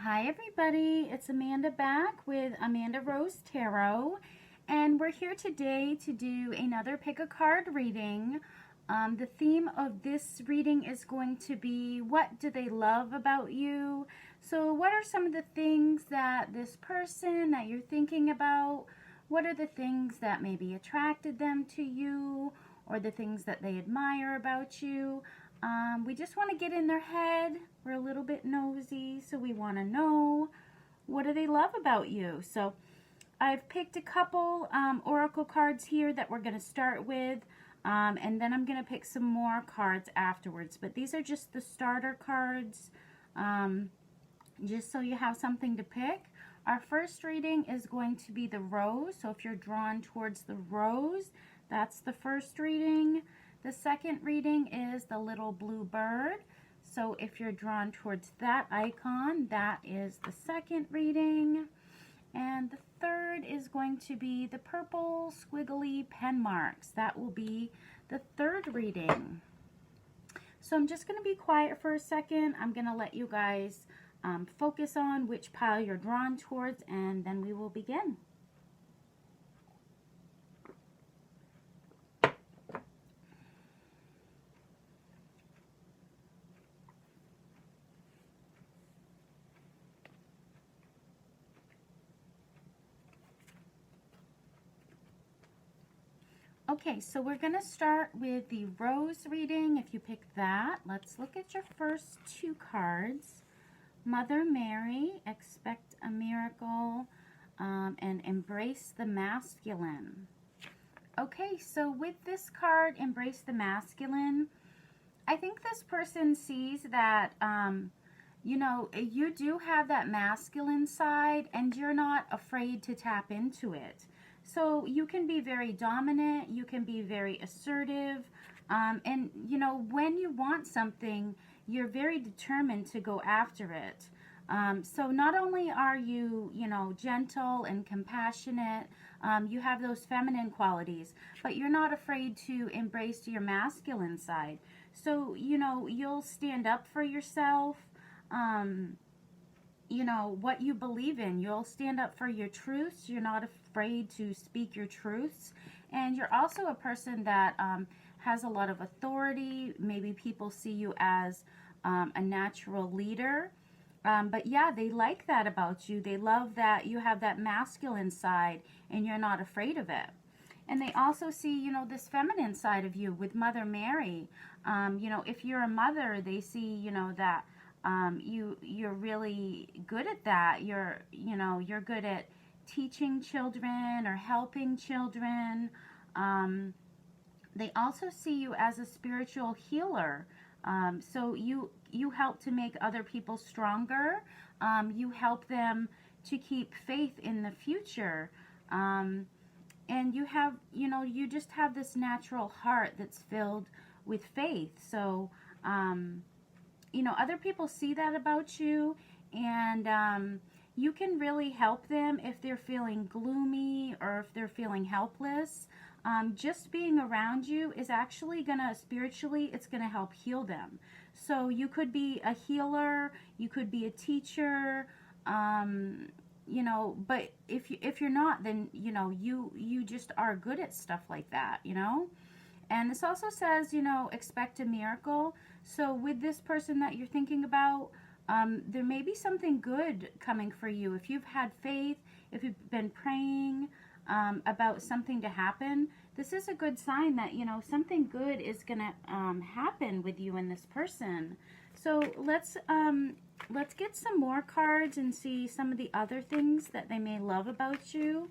Hi everybody, it's Amanda back with Amanda Rose Tarot, and we're here today to do another pick a card reading. The theme of this reading is going to be, what do they love about you? So what are some of the things that this person that you're thinking about, what are the things that maybe attracted them to you, or the things that they admire about you? We just want to get in their head. We're a little bit nosy, so we want to know, what do they love about you? So I've picked a couple oracle cards here that we're going to start with, and then I'm going to pick some more cards afterwards. But these are just the starter cards, just so you have something to pick. Our first reading is going to be the rose. So if you're drawn towards the rose, that's the first reading. The second reading is the little blue bird. So if you're drawn towards that icon, that is the second reading. And the third is going to be the purple squiggly pen marks. That will be the third reading. So I'm just going to be quiet for a second. I'm going to let you guys focus on which pile you're drawn towards, and then we will begin. Okay, so we're going to start with the rose reading. If you pick that, let's look at your first two cards. Mother Mary, expect a miracle, and embrace the masculine. Okay, so with this card, embrace the masculine, I think this person sees that, you know, you do have that masculine side and you're not afraid to tap into it. So you can be very dominant, you can be very assertive, and, you know, when you want something, you're very determined to go after it. So not only are you, you know, gentle and compassionate, you have those feminine qualities, but you're not afraid to embrace your masculine side. So, you know, you'll stand up for yourself, you know, what you believe in. You'll stand up for your truths. You're not afraid to speak your truths. And you're also a person that has a lot of authority. Maybe people see you as a natural leader. But yeah, they like that about you. They love that you have that masculine side and you're not afraid of it. And they also see, you know, this feminine side of you with Mother Mary. You know, if you're a mother, they see, you know, that you're really good at that. You know, you're good at teaching children or helping children. They also see you as a spiritual healer. So you help to make other people stronger. You help them to keep faith in the future. And you have, you know, you just have this natural heart that's filled with faith. So, you know, other people see that about you, and you can really help them if they're feeling gloomy or if they're feeling helpless. Just being around you is actually gonna, spiritually, it's gonna help heal them. So you could be a healer, you could be a teacher, you know, but if you're not, then, you know, you just are good at stuff like that, you know. And this also says, you know, expect a miracle. So with this person that you're thinking about, there may be something good coming for you. If you've had faith, if you've been praying about something to happen, this is a good sign that, you know, something good is going to happen with you and this person. So let's get some more cards and see some of the other things that they may love about you.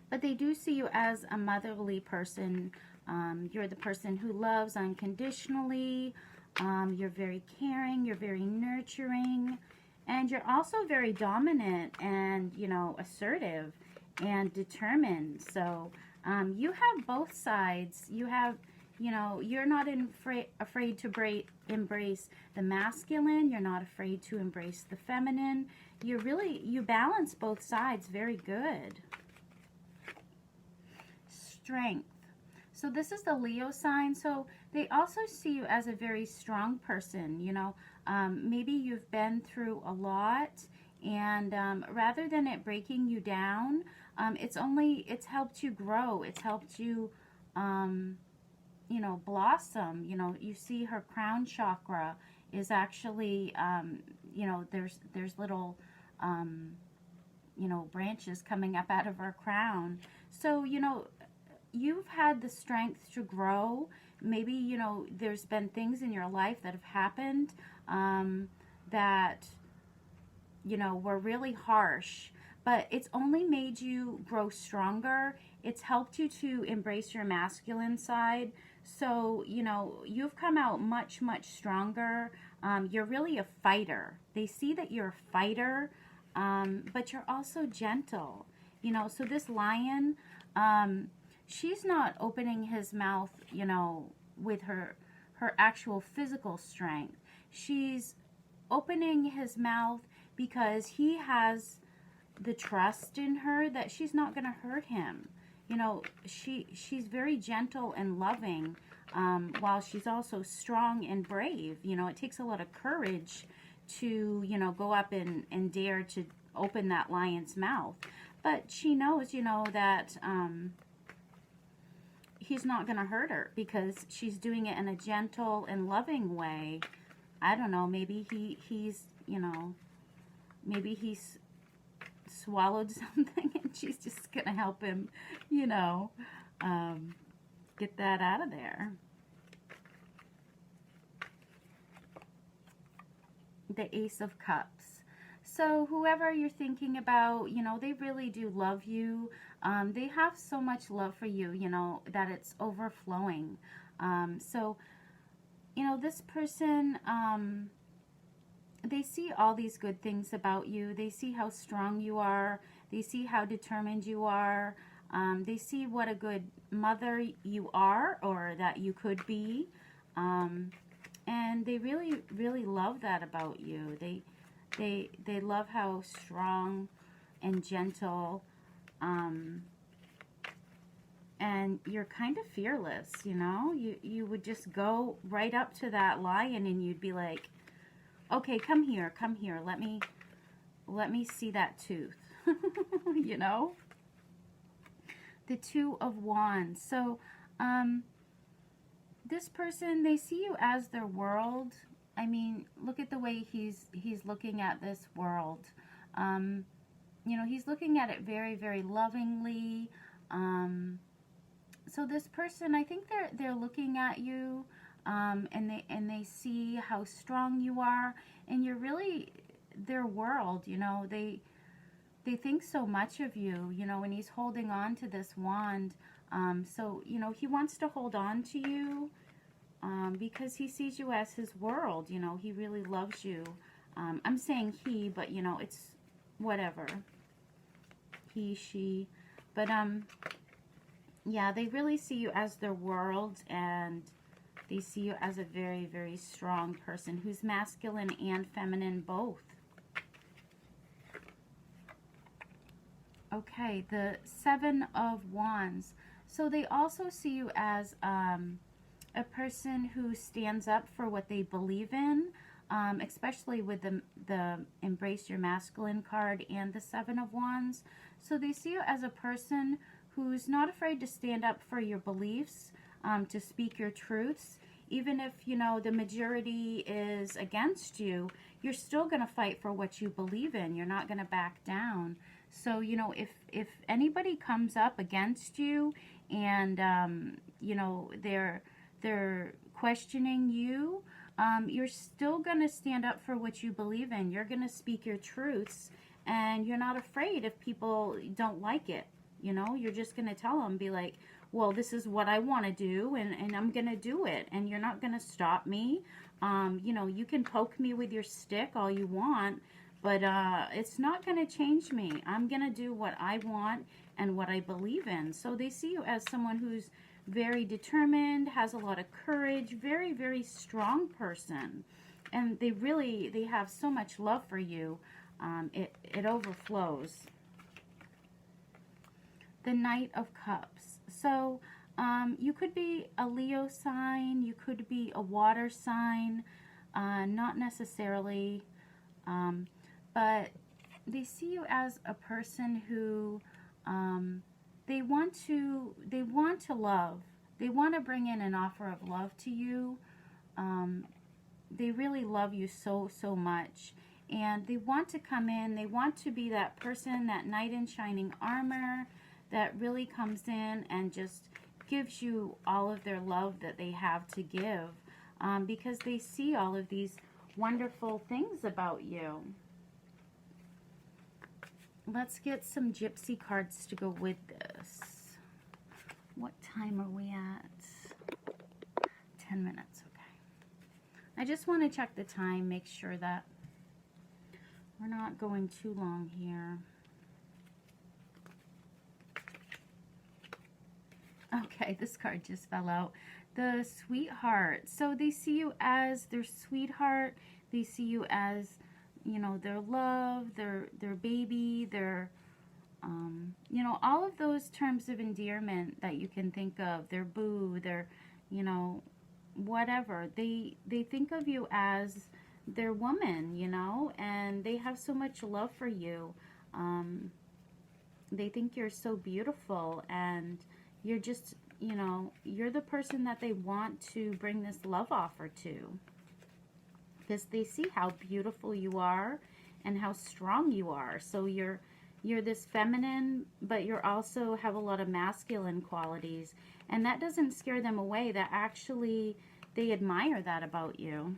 But they do see you as a motherly person. You're the person who loves unconditionally. You're very caring. You're very nurturing. And you're also very dominant and, you know, assertive and determined. So you have both sides. You have, you know, you're not afraid to embrace the masculine. You're not afraid to embrace the feminine. You balance both sides very good. Strength. So this is the Leo sign. So they also see you as a very strong person. You know, maybe you've been through a lot, and rather than it breaking you down, it's helped you grow. It's helped you, you know, blossom. You know, you see her crown chakra is actually, you know, there's little, you know, branches coming up out of her crown. So, you know, you've had the strength to grow. Maybe, you know, there's been things in your life that have happened that, you know, were really harsh, but it's only made you grow stronger. It's helped you to embrace your masculine side. So, you know, you've come out much, much stronger. You're really a fighter. They see that you're a fighter, but you're also gentle. You know, so this lion, she's not opening his mouth, you know, with her actual physical strength. She's opening his mouth because he has the trust in her that she's not going to hurt him. You know, she's very gentle and loving, while she's also strong and brave. You know, it takes a lot of courage to, you know, go up and dare to open that lion's mouth. But she knows, you know, that he's not going to hurt her because she's doing it in a gentle and loving way. I don't know, maybe he's, you know, maybe he's swallowed something and she's just going to help him, you know, get that out of there. The Ace of Cups. So whoever you're thinking about, you know, they really do love you. They have so much love for you, you know, that it's overflowing. So, you know, this person, they see all these good things about you. They see how strong you are. They see how determined you are. They see what a good mother you are, or that you could be. And they really, really love that about you. They love how strong and gentle, and you're kind of fearless, you know. You would just go right up to that lion and you'd be like, okay, come here, let me see that tooth. You know. The Two of Wands. So this person, they see you as their world. I mean, look at the way he's looking at this world. You know, he's looking at it very, very lovingly. So this person, I think they're looking at you, and they see how strong you are, and you're really their world. You know, they think so much of you. You know, when he's holding on to this wand, so you know, he wants to hold on to you. Because he sees you as his world, you know, he really loves you. I'm saying he, but you know, it's whatever. He, she, but yeah, they really see you as their world, and they see you as a very, very strong person who's masculine and feminine both. Okay, the Seven of Wands. So they also see you as a person who stands up for what they believe in, especially with the Embrace Your Masculine card and the Seven of Wands. So they see you as a person who's not afraid to stand up for your beliefs, to speak your truths. Even if, you know, the majority is against you, you're still going to fight for what you believe in. You're not going to back down. So, you know, if anybody comes up against you and, you know, they're questioning you, you're still going to stand up for what you believe in. You're going to speak your truths, and you're not afraid if people don't like it. You know, you're just going to tell them, be like, well, this is what I want to do, and I'm going to do it, and you're not going to stop me. You know, you can poke me with your stick all you want, but it's not going to change me. I'm going to do what I want and what I believe in. So they see you as someone who's very determined, has a lot of courage, very, very strong person. And they have so much love for you. It overflows. The Knight of Cups. So You could be a Leo sign, you could be a water sign, not necessarily, but they see you as a person who they want to love. They want to bring in an offer of love to you. They really love you so much, and they want to come in. They want to be that person, that knight in shining armor, that really comes in and just gives you all of their love that they have to give, because they see all of these wonderful things about you. Let's get some Gypsy cards to go with this. What time are we at? 10 minutes, okay. I just want to check the time, make sure that we're not going too long here. Okay, this card just fell out. The sweetheart. So they see you as their sweetheart. They see you as, you know, their love, their baby, their, you know, all of those terms of endearment that you can think of. Their boo, their, you know, whatever. They think of you as their woman, you know, and they have so much love for you. They think you're so beautiful, and you're just, you know, you're the person that they want to bring this love offer to, because they see how beautiful you are and how strong you are. So you're this feminine, but you're also have a lot of masculine qualities, and that doesn't scare them away. That actually, they admire that about you.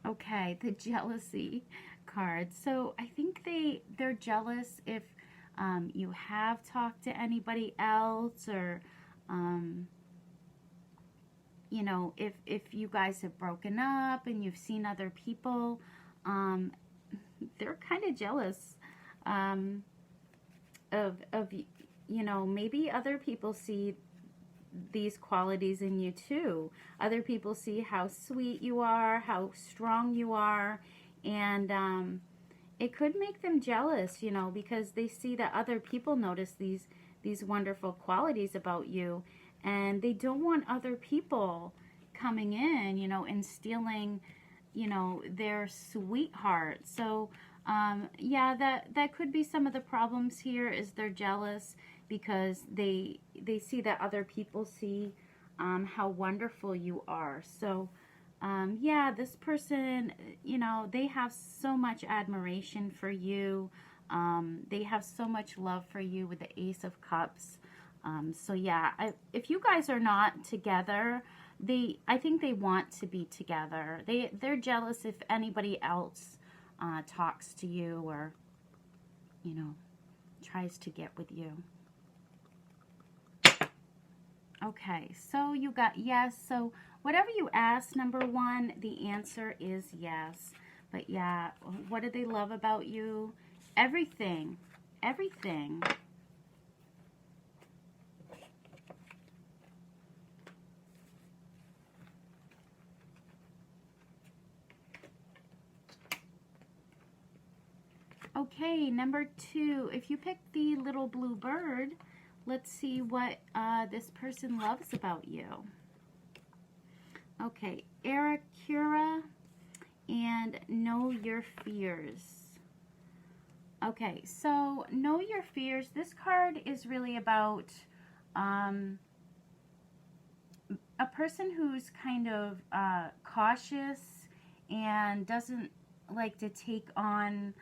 Okay, the jealousy card. So I think they're jealous if you have talked to anybody else, or you know, if you guys have broken up and you've seen other people, they're kind of jealous of you know, maybe other people see these qualities in you too. Other people see how sweet you are, how strong you are, and it could make them jealous, you know, because they see that other people notice these wonderful qualities about you, and they don't want other people coming in, you know, and stealing, you know, their sweetheart. So yeah, that could be some of the problems here, is they're jealous because they see that other people see how wonderful you are. So yeah, this person, you know, they have so much admiration for you. They have so much love for you with the Ace of Cups. So yeah, if you guys are not together, I think they want to be together. They're jealous if anybody else talks to you, or, you know, tries to get with you. Okay, so you got yes. So whatever you ask, number one, the answer is yes. But yeah, what do they love about you? Everything. Everything. Okay, number two, if you pick the little blue bird, let's see what this person loves about you. Okay, Arakura and Know Your Fears. Okay, so Know Your Fears. This card is really about a person who's kind of cautious and doesn't like to take on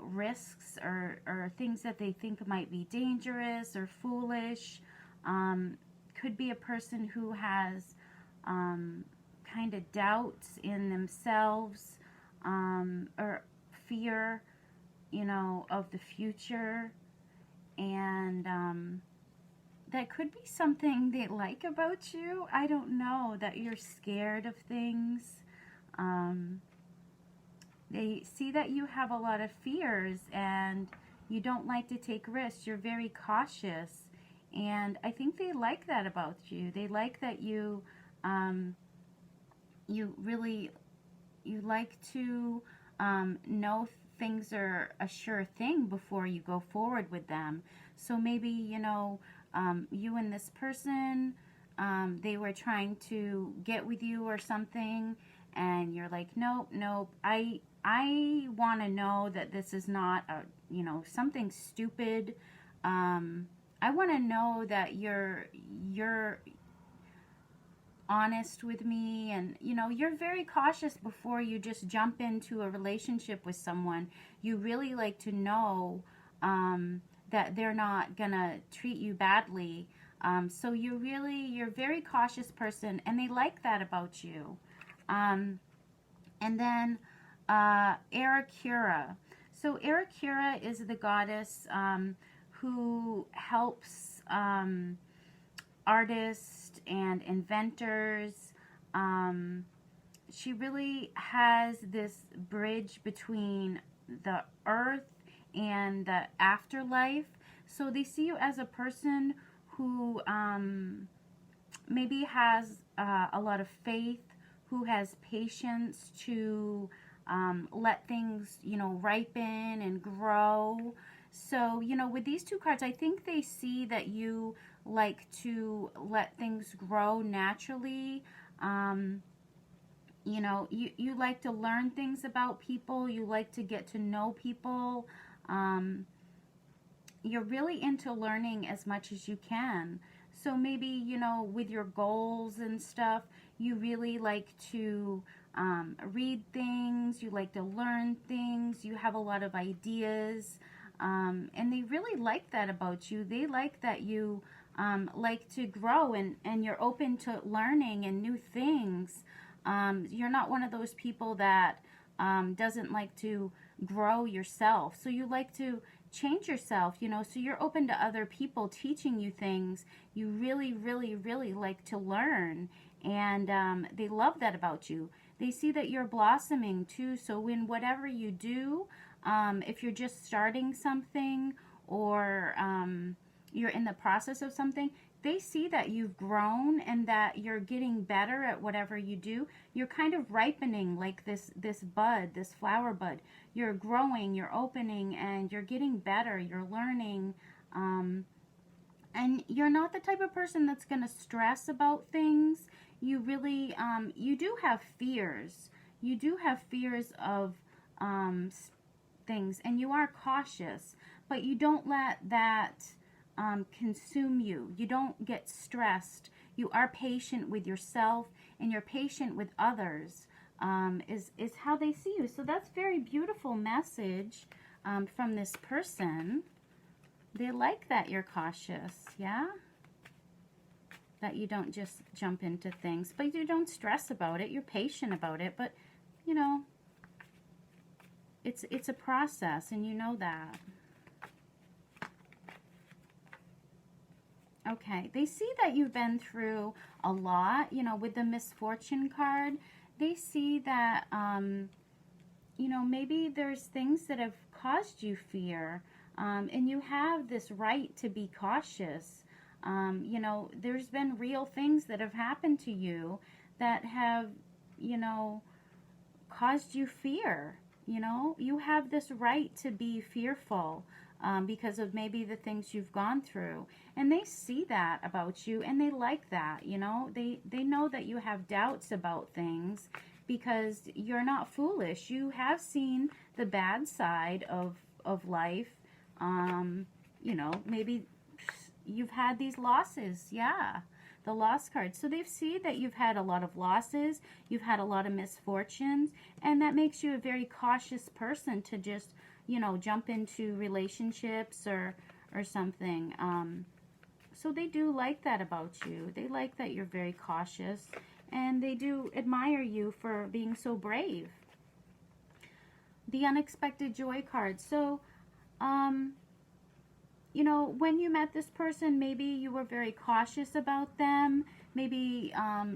risks or things that they think might be dangerous or foolish. Could be a person who has kind of doubts in themselves, or fear, you know, of the future, and that could be something they like about you. I don't know, that you're scared of things. They see that you have a lot of fears and you don't like to take risks. You're very cautious, and I think they like that about you. They like that you you like to know things are a sure thing before you go forward with them. So maybe, you know, you and this person, they were trying to get with you or something, and you're like, nope, nope, I want to know that this is not a, something stupid. I want to know that you're honest with me, and you're very cautious before you just jump into a relationship with someone. You really like to know that they're not gonna treat you badly. So you're a very cautious person, and they like that about you. And then Arakura. So Arakura is the goddess who helps artists and inventors. She really has this bridge between the earth and the afterlife. So they see you as a person who maybe has a lot of faith, who has patience to let things, ripen and grow. So, with these two cards, I think they see that you like to let things grow naturally. You like to learn things about people. You like to get to know people. You're really into learning as much as you can. So maybe, with your goals and stuff, you really like to read things. You like to learn things. You have a lot of ideas. And they really like that about you. They like that you like to grow, and you're open to learning and new things. You're not one of those people that doesn't like to grow yourself. So you like to change yourself, so you're open to other people teaching you things. You really, really, really like to learn, and they love that about you. They see that you're blossoming too, so in whatever you do, if you're just starting something, or you're in the process of something, they see that you've grown and that you're getting better at whatever you do. You're kind of ripening like this bud, this flower bud. You're growing, you're opening, and you're getting better. You're learning. And you're not the type of person that's going to stress about things. You really, you do have fears. You do have fears of things, and you are cautious, but you don't let that consume you. You don't get stressed. You are patient with yourself, and you're patient with others, is how they see you. So that's very beautiful message from this person. They like that you're cautious, yeah? That you don't just jump into things, but you don't stress about it. You're patient about it, but, it's a process, and you know that. Okay, they see that you've been through a lot, with the misfortune card. They see that, maybe there's things that have caused you fear, and you have this right to be cautious. There's been real things that have happened to you that have, caused you fear. You have this right to be fearful. Because of maybe the things you've gone through. And they see that about you, and they like that, They know that you have doubts about things because you're not foolish. You have seen the bad side of life. Maybe you've had these losses, yeah. The loss card. So they see that you've had a lot of losses, you've had a lot of misfortunes, and that makes you a very cautious person to just jump into relationships or something. So they do like that about you. They like that you're very cautious, and they do admire you for being so brave. The unexpected joy card. So, when you met this person, maybe you were very cautious about them. Maybe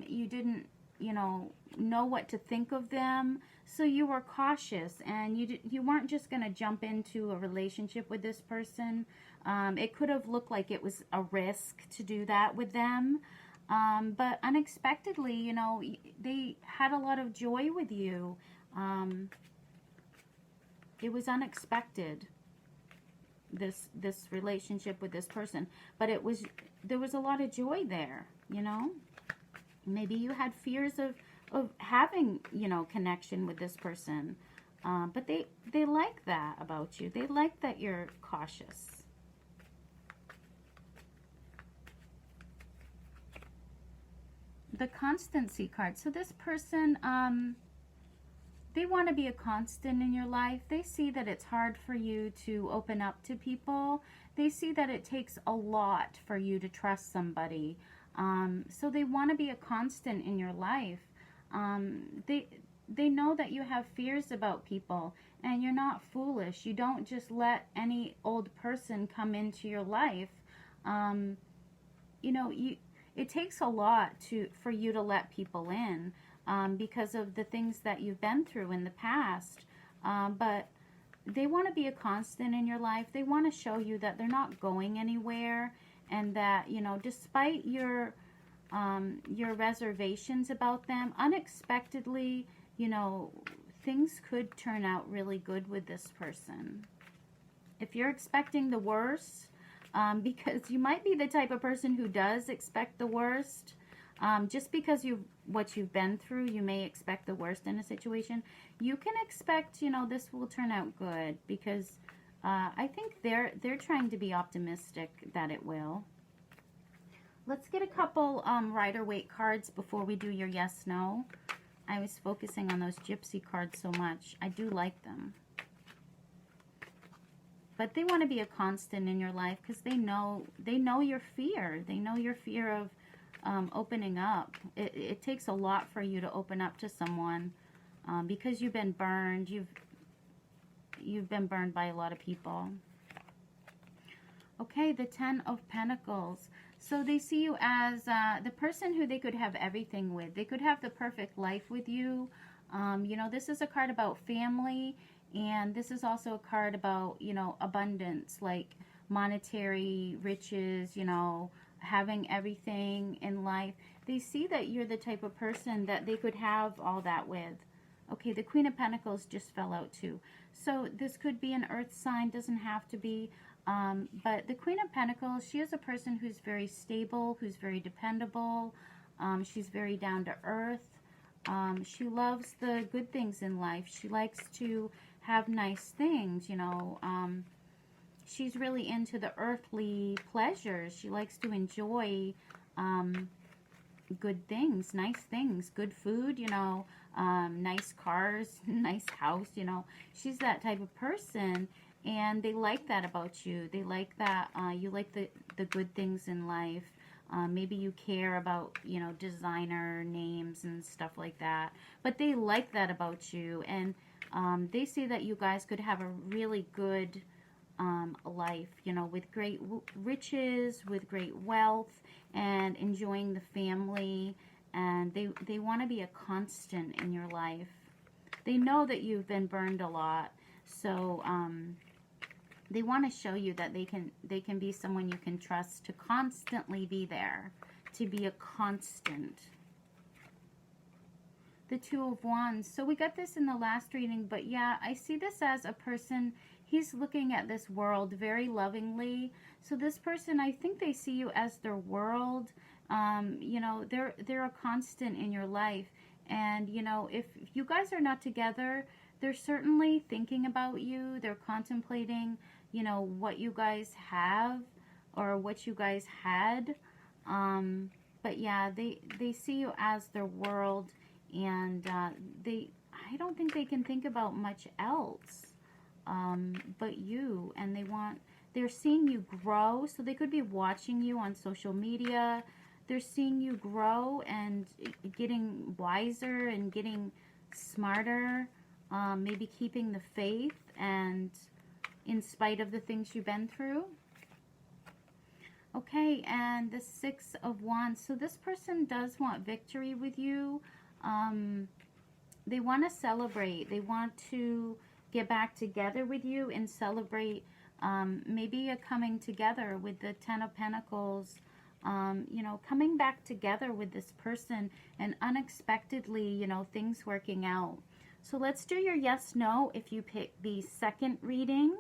you didn't, know what to think of them. So you were cautious, and you weren't just going to jump into a relationship with this person. It could have looked like it was a risk to do that with them. But unexpectedly, they had a lot of joy with you. It was unexpected. this relationship with this person, but there was a lot of joy there, you know. Maybe you had fears of having, you know, connection with this person, but they like that about you. They like that you're cautious. The constancy card. So this person, they want to be a constant in your life. They see that it's hard for you to open up to people. They see that it takes a lot for you to trust somebody. So they want to be a constant in your life. They know that you have fears about people, and you're not foolish. You don't just let any old person come into your life. You know, it takes a lot for you to let people in, because of the things that you've been through in the past. But they want to be a constant in your life. They want to show you that they're not going anywhere, and that, you know, despite your reservations about them, unexpectedly, you know, things could turn out really good with this person. If you're expecting the worst, because you might be the type of person who does expect the worst, just because what you've been through, you may expect the worst in a situation. You can expect, you know, this will turn out good, because I think they're trying to be optimistic that it will. Let's get a couple Rider-Waite cards before we do your yes/no. I was focusing on those Gypsy cards so much. I do like them. But they want to be a constant in your life, because they know your fear. They know your fear of opening up. It takes a lot for you to open up to someone, because you've been burned. You've been burned by a lot of people. Okay, the Ten of Pentacles. So they see you as the person who they could have everything with. They could have the perfect life with you. You know, this is a card about family, and this is also a card about, you know, abundance, like monetary riches, you know, having everything in life. They see that you're the type of person that they could have all that with. Okay, the Queen of Pentacles just fell out too. So this could be an earth sign, doesn't have to be. But the Queen of Pentacles, she is a person who's very stable, who's very dependable. She's very down to earth. She loves the good things in life. She likes to have nice things, you know. She's really into the earthly pleasures. She likes to enjoy good things, good food, you know, nice cars, nice house, you know. She's that type of person. And they like that about you. They like that you like the good things in life. Maybe you care about, you know, designer names and stuff like that. But they like that about you. And they see that you guys could have a really good life, you know, with great riches, with great wealth, and enjoying the family. And they want to be a constant in your life. They know that you've been burned a lot. So, they want to show you that they can be someone you can trust to constantly be there, to be a constant. The Two of Wands. So we got this in the last reading, but yeah, I see this as a person, he's looking at this world very lovingly. So this person, I think they see you as their world. You know, they're a constant in your life. And, you know, if you guys are not together, they're certainly thinking about you. They're contemplating, you know, what you guys have or what you guys had. But yeah, they see you as their world, and I don't think they can think about much else but you. And they're seeing you grow. So they could be watching you on social media. They're seeing you grow and getting wiser and getting smarter. Maybe keeping the faith, and in spite of the things you've been through. Okay, and the Six of Wands. So this person does want victory with you. They want to celebrate. They want to get back together with you and celebrate maybe a coming together with the Ten of Pentacles. You know, coming back together with this person, and unexpectedly, you know, things working out. So let's do your yes/no if you pick the second reading.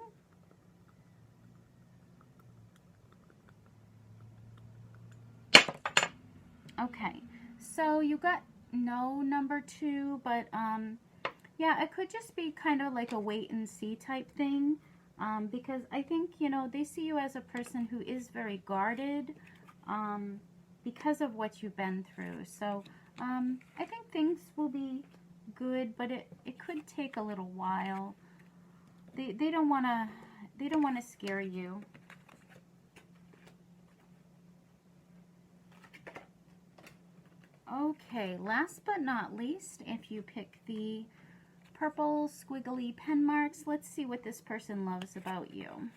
Okay, so you got no number 2, but yeah, it could just be kind of like a wait and see type thing, because I think, you know, they see you as a person who is very guarded, because of what you've been through. So I think things will be good, but it could take a little while. They don't want to scare you. Okay, last but not least, if you pick the purple squiggly pen marks, let's see what this person loves about you.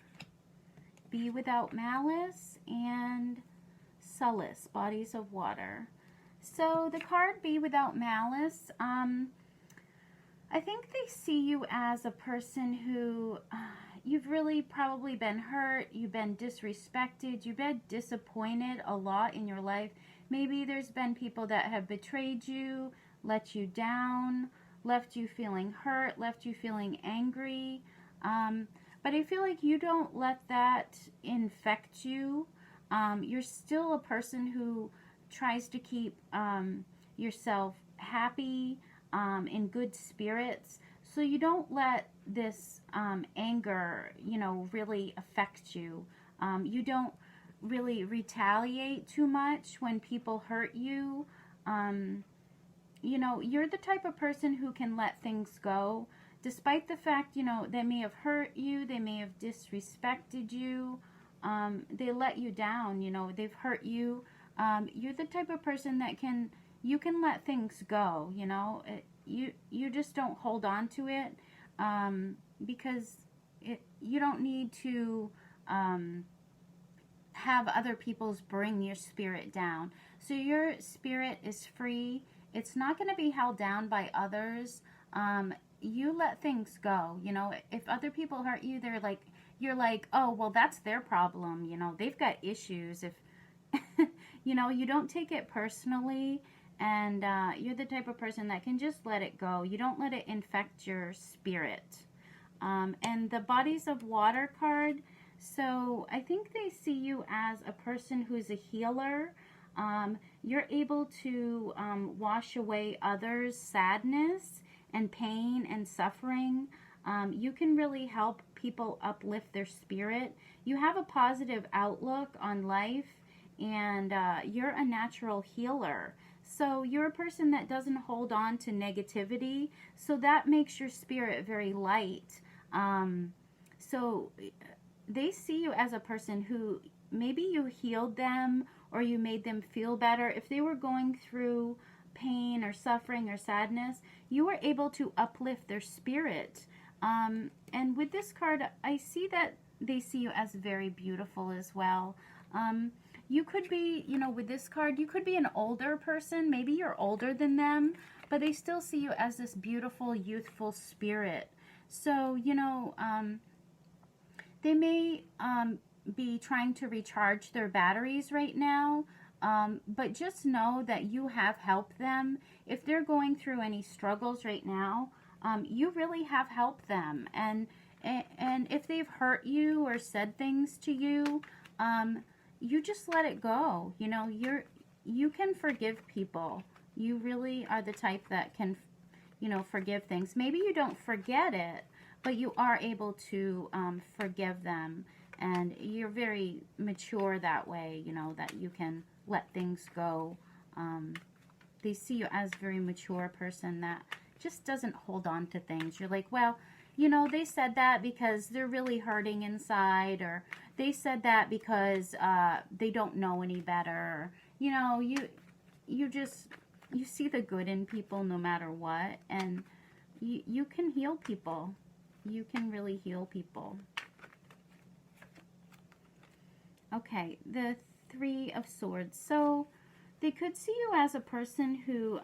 Be without malice and solace, bodies of water. So the card Be Without Malice, I think they see you as a person who you've really probably been hurt, you've been disrespected, you've been disappointed a lot in your life. Maybe there's been people that have betrayed you, let you down, left you feeling hurt, left you feeling angry. But I feel like you don't let that infect you. You're still a person who tries to keep yourself happy, in good spirits. So you don't let this anger, you know, really affect you. You don't really retaliate too much when people hurt you. You know, you're the type of person who can let things go, despite the fact, you know, they may have hurt you, they may have disrespected you, they let you down, you know, they've hurt you. You're the type of person that you can let things go, you know. You just don't hold on to it, because you don't need to have other people's bring your spirit down. So your spirit is free. It's not going to be held down by others. You let things go. You know, if other people hurt you, you're like, oh, well, that's their problem. You know, they've got issues. If you know, you don't take it personally, and you're the type of person that can just let it go. You don't let it infect your spirit. And the Bodies of Water card, so I think they see you as a person who's a healer. You're able to wash away others' sadness and pain and suffering. You can really help people uplift their spirit. You have a positive outlook on life, and you're a natural healer. So you're a person that doesn't hold on to negativity, so that makes your spirit very light. So they see you as a person who maybe you healed them or you made them feel better. If they were going through pain or suffering or sadness, you were able to uplift their spirit. And with this card, I see that they see you as very beautiful as well. You could be, you know, with this card, you could be an older person. Maybe you're older than them, but they still see you as this beautiful, youthful spirit. So, you know, they may be trying to recharge their batteries right now, but just know that you have helped them. If they're going through any struggles right now, you really have helped them. And if they've hurt you or said things to you, you just let it go. You know, you can forgive people. You really are the type that can, you know, forgive things. Maybe you don't forget it, but you are able to forgive them. And you're very mature that way, you know, that you can let things go. They see you as a very mature person that just doesn't hold on to things. You're like, well, you know, they said that because they're really hurting inside, or they said that because they don't know any better. You know, you see the good in people no matter what, and you can heal people. You can really heal people. Okay, the Three of Swords. So they could see you as a person who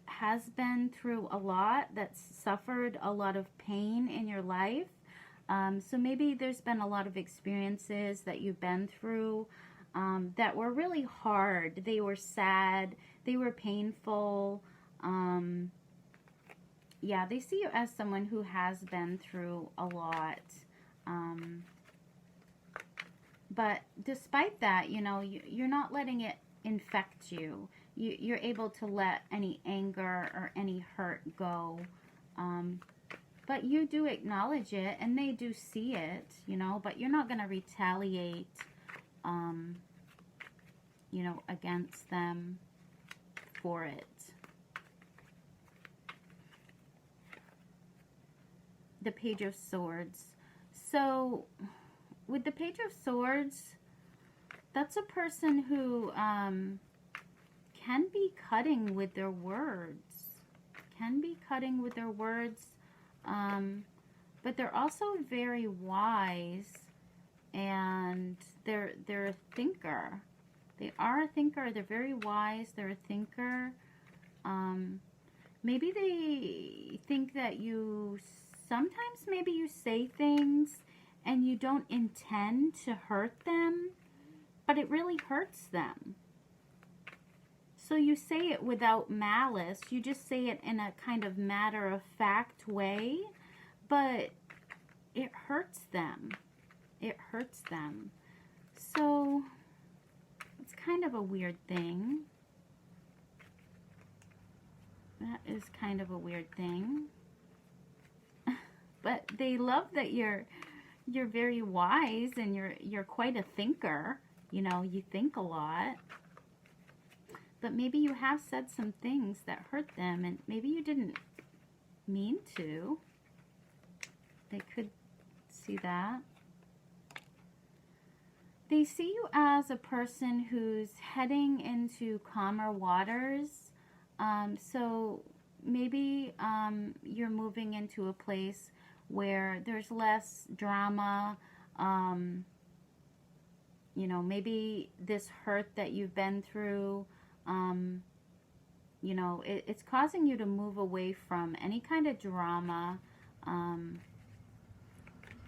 has been through a lot, that's suffered a lot of pain in your life. So maybe there's been a lot of experiences that you've been through that were really hard. They were sad. They were painful. Yeah, they see you as someone who has been through a lot. But despite that, you know, you're not letting it infect you. You're able to let any anger or any hurt go. But you do acknowledge it, and they do see it, you know, but you're not going to retaliate, you know, against them for it. The Page of Swords. So, with the Page of Swords, that's a person who can be cutting with their words. Can be cutting with their words. But they're also very wise, and they're a thinker. They are a thinker. They're very wise. They're a thinker. Maybe they think that sometimes maybe you say things and you don't intend to hurt them, but it really hurts them. So you say it without malice. You just say it in a kind of matter-of-fact way, but it hurts them. It hurts them. So it's kind of a weird thing. That is kind of a weird thing. But they love that you're very wise, and you're quite a thinker. You know, you think a lot. But maybe you have said some things that hurt them, and maybe you didn't mean to. They could see that. They see you as a person who's heading into calmer waters. So maybe you're moving into a place where there's less drama. You know, maybe this hurt that you've been through, you know, it's causing you to move away from any kind of drama.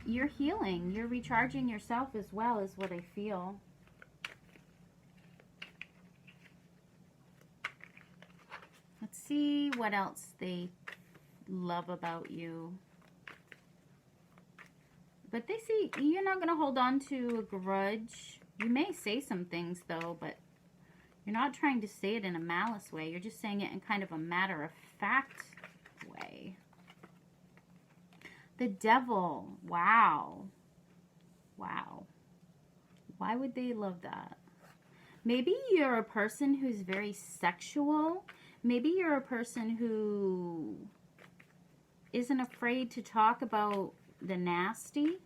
You're healing. You're recharging yourself as well, is what I feel. Let's see what else they love about you. But they see you're not going to hold on to a grudge. You may say some things, though, but you're not trying to say it in a malice way. You're just saying it in kind of a matter-of-fact way. The Devil. Wow. Wow. Why would they love that? Maybe you're a person who's very sexual. Maybe you're a person who isn't afraid to talk about the nasty.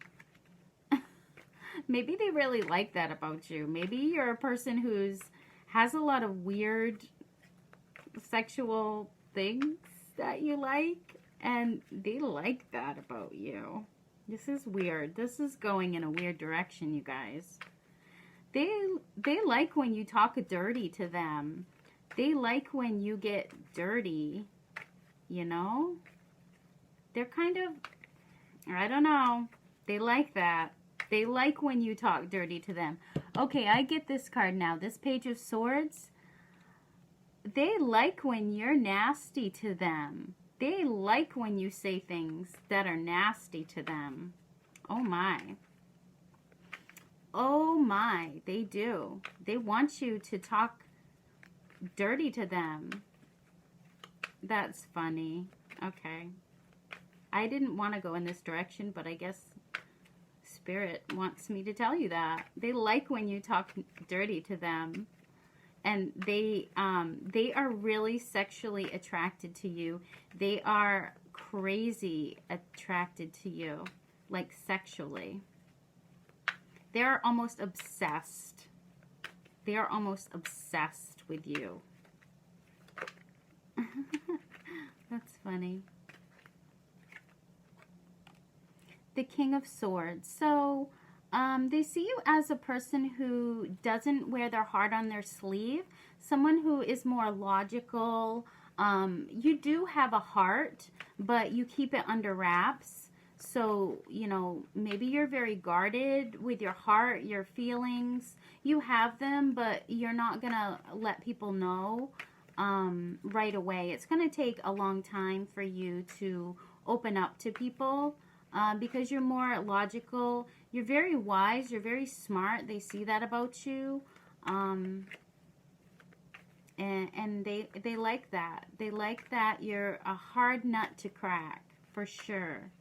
Maybe they really like that about you. Maybe you're a person who's has a lot of weird sexual things that you like, and they like that about you. This is weird. This is going in a weird direction, you guys. They like when you talk dirty to them. They like when you get dirty, you know? They're kind of, I don't know. They like that. They like when you talk dirty to them. Okay, I get this card now. This Page of Swords. They like when you're nasty to them. They like when you say things that are nasty to them. Oh my. Oh my, they do. They want you to talk dirty to them. That's funny. Okay. I didn't want to go in this direction, but I guess Spirit wants me to tell you that. They like when you talk dirty to them. And they are really sexually attracted to you. They are crazy attracted to you, like sexually. They're almost obsessed. They are almost obsessed with you. That's funny. The King of Swords. So, they see you as a person who doesn't wear their heart on their sleeve. Someone who is more logical. You do have a heart, but you keep it under wraps. So, you know, maybe you're very guarded with your heart, your feelings. You have them, but you're not going to let people know right away. It's going to take a long time for you to open up to people. Because you're more logical, you're very wise, you're very smart. They see that about you. And they like that. They like that you're a hard nut to crack, for sure.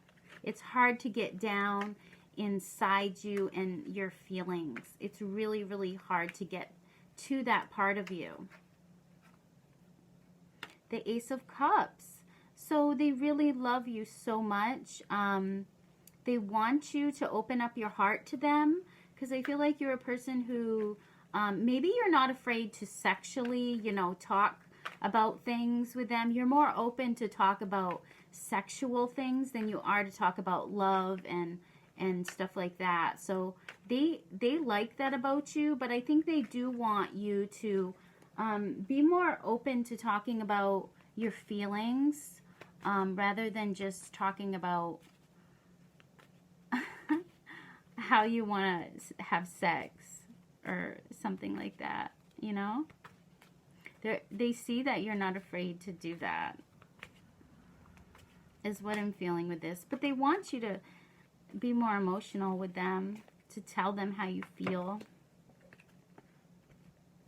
It's hard to get down inside you and your feelings. It's really, really hard to get to that part of you. The Ace of Cups. So they really love you so much. They want you to open up your heart to them, because I feel like you're a person who maybe you're not afraid to sexually, you know, talk about things with them. You're more open to talk about sexual things than you are to talk about love and stuff like that. So they like that about you, but I think they do want you to be more open to talking about your feelings rather than just talking about how you want to have sex or something like that, you know? They see that you're not afraid to do that, is what I'm feeling with this. But they want you to be more emotional with them, to tell them how you feel.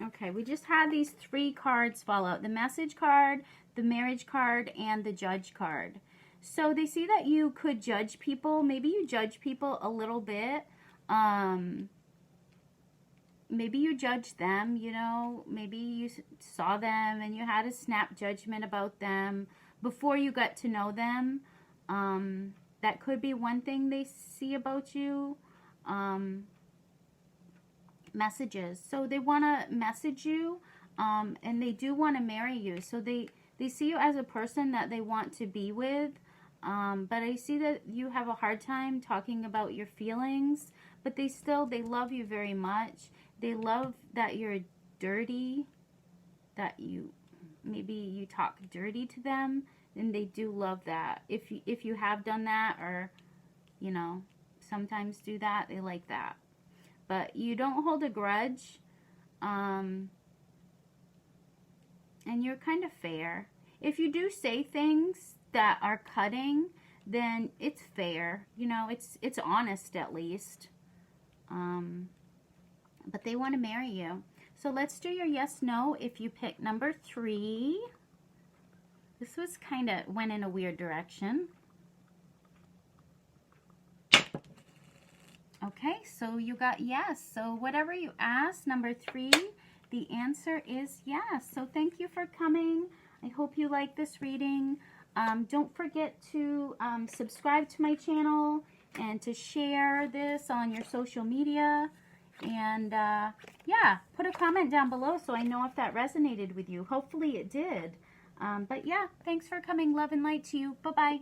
Okay, we just had these 3 cards fall out. The Message card, the Marriage card, and the Judge card. So they see that you could judge people. Maybe you judge people a little bit. Maybe you judge them, you know. Maybe you saw them and you had a snap judgment about them before you got to know them. That could be one thing they see about you. Messages. So they want to message you, and they do want to marry you. So they see you as a person that they want to be with. But I see that you have a hard time talking about your feelings, but they love you very much. They love that you're dirty, that maybe you talk dirty to them, and they do love that. If you have done that, or, you know, sometimes do that, they like that. But you don't hold a grudge, and you're kind of fair. If you do say things that are cutting, then it's fair. You know, it's honest at least. But they want to marry you. So let's do your yes, no if you pick number 3. This was kind of went in a weird direction. Okay, so you got yes. So whatever you asked, number 3, the answer is yes. So thank you for coming. I hope you like this reading. Don't forget to subscribe to my channel and to share this on your social media. And yeah, put a comment down below so I know if that resonated with you. Hopefully it did. But yeah, thanks for coming. Love and light to you. Bye-bye.